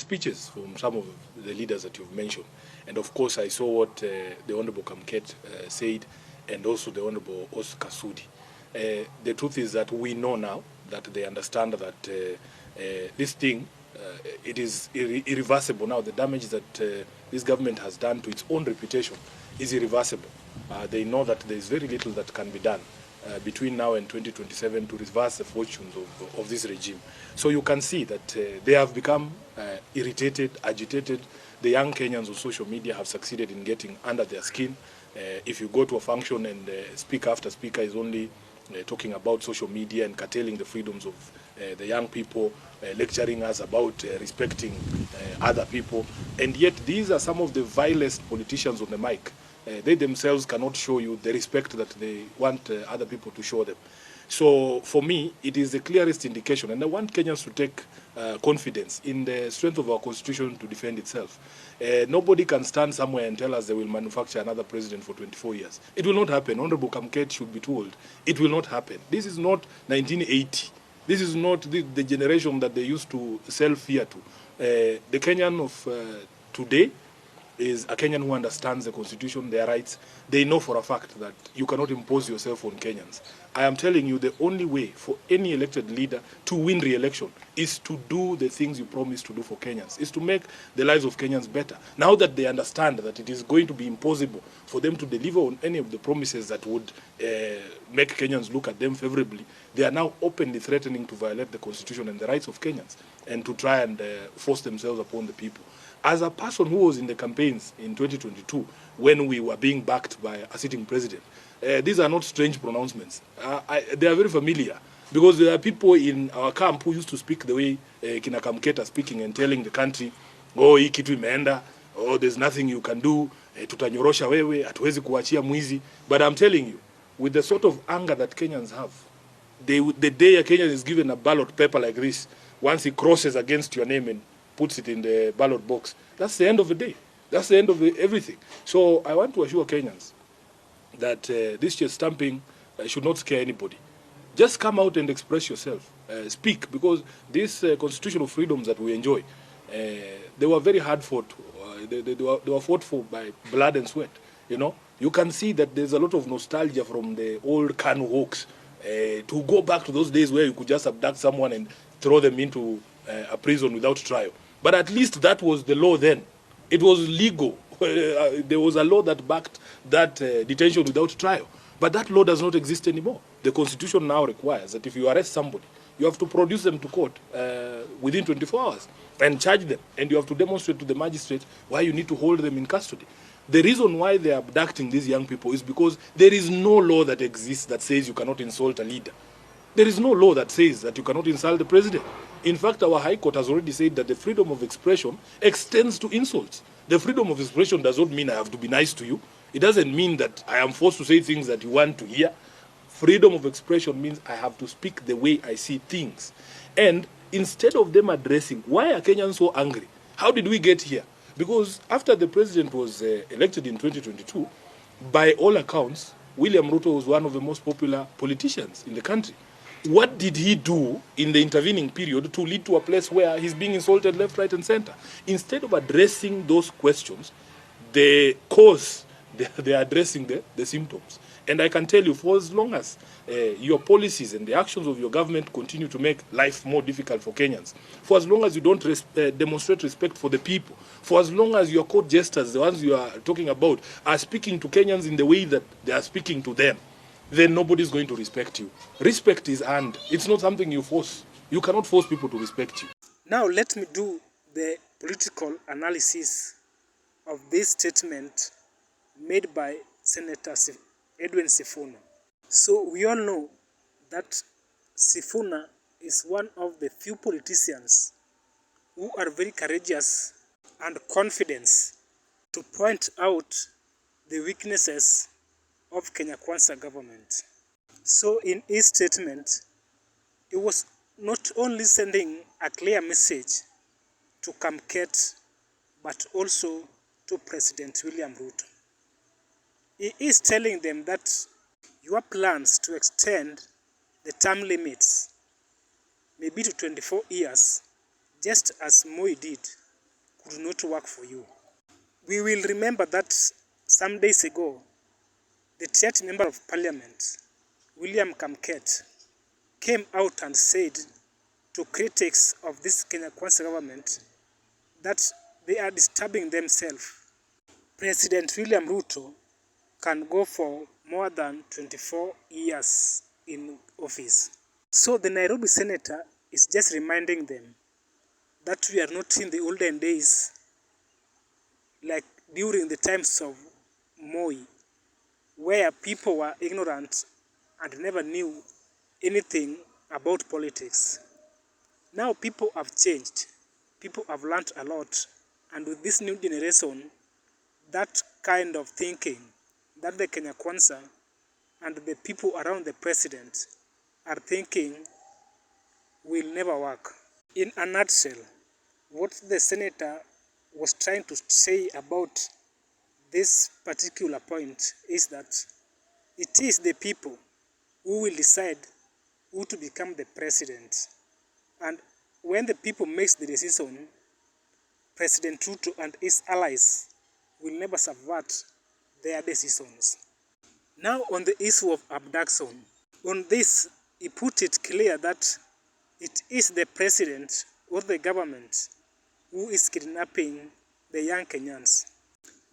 speeches from some of the leaders that you've mentioned. And of course, I saw what the Honorable Kamket said, and also the Honorable Oscar Sudi. The truth is that we know now that they understand that this thing, it is irreversible now. The damage that this government has done to its own reputation is irreversible. They know that there is very little that can be done between now and 2027 to reverse the fortunes of this regime. So you can see that they have become irritated, agitated. The young Kenyans on social media have succeeded in getting under their skin. If you go to a function and speaker after speaker is only talking about social media and curtailing the freedoms of the young people, lecturing us about respecting other people, and yet these are some of the vilest politicians on the mic. They themselves cannot show you the respect that they want other people to show them. So for me, it is the clearest indication, and I want Kenyans to take confidence in the strength of our constitution to defend itself. Nobody can stand somewhere and tell us they will manufacture another president for 24 years. It will not happen. Honorable Kamket should be told. It will not happen. This is not 1980. This is not the generation that they used to sell fear to. The Kenyan of today is a Kenyan who understands the constitution, their rights. They know for a fact that you cannot impose yourself on Kenyans. I am telling you, the only way for any elected leader to win re-election is to do the things you promise to do for Kenyans, is to make the lives of Kenyans better. Now that they understand that it is going to be impossible for them to deliver on any of the promises that would make Kenyans look at them favorably, they are now openly threatening to violate the constitution and the rights of Kenyans and to try and force themselves upon the people. As a person who was in the campaigns in 2022, when we were being backed by a sitting president, these are not strange pronouncements. They are very familiar, because there are people in our camp who used to speak the way Kina Kamketa speaking and telling the country, oh, hii kitu imeenda, oh, there's nothing you can do, tutanyorosha wewe, hatuwezi kuachia mwizi. But I'm telling you, with the sort of anger that Kenyans have, the day a Kenyan is given a ballot paper like this, once he crosses against your name and puts it in the ballot box, that's the end of the day. That's the end of everything. So I want to assure Kenyans that this chest stamping should not scare anybody. Just come out and express yourself. Speak, because these constitutional freedoms that we enjoy, they were very hard fought. They were fought for by blood and sweat. You know, you can see that there's a lot of nostalgia from the old Kanu hawks to go back to those days where you could just abduct someone and throw them into a prison without trial. But at least that was the law then. It was legal. There was a law that backed that detention without trial. But that law does not exist anymore. The Constitution now requires that if you arrest somebody, you have to produce them to court within 24 hours and charge them. And you have to demonstrate to the magistrate why you need to hold them in custody. The reason why they are abducting these young people is because there is no law that exists that says you cannot insult a leader. There is no law that says that you cannot insult the president. In fact, our High Court has already said that the freedom of expression extends to insults. The freedom of expression does not mean I have to be nice to you. It doesn't mean that I am forced to say things that you want to hear. Freedom of expression means I have to speak the way I see things. And instead of them addressing, why are Kenyans so angry? How did we get here? Because after the president was elected in 2022, by all accounts, William Ruto was one of the most popular politicians in the country. What did he do in the intervening period to lead to a place where he's being insulted left, right, and center? Instead of addressing those questions, the cause, they are addressing the symptoms. And I can tell you, for as long as your policies and the actions of your government continue to make life more difficult for Kenyans, for as long as you don't demonstrate respect for the people, for as long as your court jesters, the ones you are talking about, are speaking to Kenyans in the way that they are speaking to them, then nobody's going to respect you. Respect is earned. It's not something you force. You cannot force people to respect you. Now let me do the political analysis of this statement made by Senator Edwin Sifuna. So we all know that Sifuna is one of the few politicians who are very courageous and confident to point out the weaknesses of Kenya Kwanza government. So in his statement, he was not only sending a clear message to Kamket, but also to President William Ruto. He is telling them that your plans to extend the term limits maybe to 24 years, just as Moi did, do not work for you. We will remember that some days ago, the 30th Member of Parliament, William Kamket, came out and said to critics of this Kenya Kwanza government that they are disturbing themselves. President William Ruto can go for more than 24 years in office. So the Nairobi senator is just reminding them that we are not in the olden days like during the times of Moi, where people were ignorant and never knew anything about politics. Now people have changed. People have learned a lot. And with this new generation, that kind of thinking that the Kenya Kwanza and the people around the president are thinking will never work. In a nutshell, what the senator was trying to say about this particular point is that it is the people who will decide who to become the president. And when the people makes the decision, President Ruto and his allies will never subvert their decisions. Now on the issue of abduction, on this he put it clear that it is the president or the government who is kidnapping the young Kenyans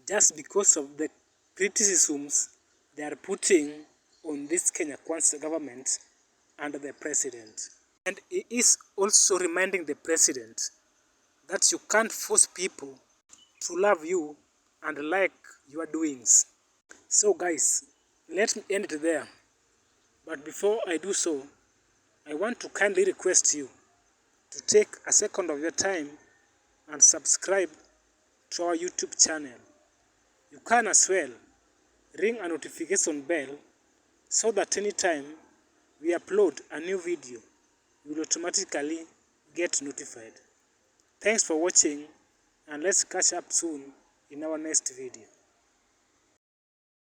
just because of the criticisms they are putting on this Kenya Kwanza government and the president. And he is also reminding the president that you can't force people to love you and like your doings. So guys, let me end it there. But before I do so, I want to kindly request you to take a second of your time and subscribe to our YouTube channel. You can as well ring a notification bell so that anytime we upload a new video, you will automatically get notified. Thanks for watching, and let's catch up soon in our next video.